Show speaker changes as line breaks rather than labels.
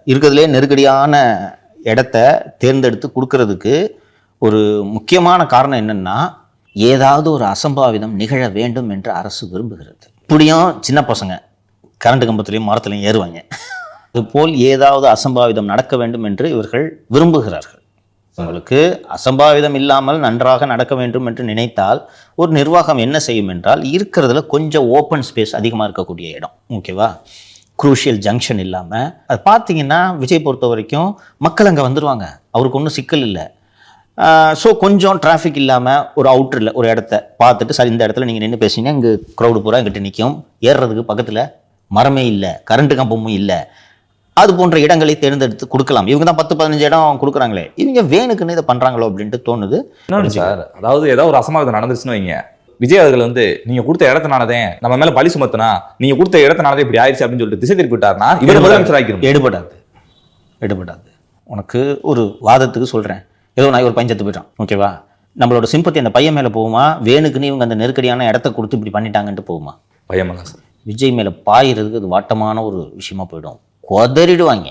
இருக்கிறதுலே நெருக்கடியான இடத்த தேர்ந்தெடுத்து கொடுக்கறதுக்கு ஒரு முக்கியமான காரணம் என்னன்னா, ஏதாவது ஒரு அசம்பாவிதம் நிகழ வேண்டும் என்று அரசு விரும்புகிறது. இப்படியும் சின்ன பசங்க கரண்ட் கம்பத்துலையும் மரத்துலையும் ஏறுவாங்க. அதுபோல் ஏதாவது அசம்பாவிதம் நடக்க வேண்டும் என்று இவர்கள் விரும்புகிறார்கள். உங்களுக்கு அசம்பாவிதம் இல்லாமல் நன்றாக நடக்க வேண்டும் என்று நினைத்தால் ஒரு நிர்வாகம் என்ன செய்யும் என்றால், இருக்கிறதுல கொஞ்சம் ஓப்பன் ஸ்பேஸ் அதிகமாக இருக்கக்கூடிய இடம், ஓகேவா, குரூஷியல் ஜங்ஷன் இல்லாமல், அது பார்த்தீங்கன்னா விஜய் பொறுத்த வரைக்கும் மக்கள் அங்கே வந்துடுவாங்க, அவருக்கு ஒன்றும் சிக்கல் இல்லை. ஸோ கொஞ்சம் டிராஃபிக் இல்லாமல் ஒரு அவுட்டரில் ஒரு இடத்த பார்த்துட்டு, சார் இந்த இடத்துல நீங்கள் நின்று பேசிங்கன்னா இங்கே க்ரௌடு பூரா எங்கிட்ட நிற்கும், ஏறுறதுக்கு பக்கத்தில் மரமே இல்லை, கரண்ட்டு கம்பமும் இல்லை, அது போன்ற இடங்களை தேர்ந்தெடுத்து கொடுக்கலாம். இவங்க தான் 10-15 இடம் கொடுக்குறாங்களே, இவங்க வேணுக்குன்னு இதை பண்ணுறாங்களோ அப்படின்ட்டு தோணுது.
இன்னொன்று சார், அதாவது ஏதாவது ஒரு அசம்பாவிதம் நடந்துருச்சுன்னு வைங்க, விஜய் அவர்கள் வந்து நீங்க கொடுத்த இடத்தினாலதே நம்ம மேல பழி சுமத்தினா, நீங்க கொடுத்த இடத்தினாலதே இப்படி ஆயிடுச்சு அப்படின்னு சொல்லிட்டு திசை திருப்பி விட்டாருன்னா இவர் முதலமைச்சர் ஆகிரும்.
எடுபடாது. உனக்கு ஒரு வாதத்துக்கு சொல்கிறேன், ஏதோ நான் ஒரு பையன் செத்து போயிட்டான், ஓகேவா, நம்மளோட சிம்பத்தி அந்த பையன் மேலே போகுமா, வேணுக்குன்னு இவங்க அந்த நெருக்கடியான இடத்த கொடுத்து இப்படி பண்ணிட்டாங்கன்ட்டு போகுமா?
பையன் சார்
விஜய் மேலே பாயிறதுக்கு அது வாட்டமான ஒரு விஷயமா போயிடும், கொதறிடுவாங்க.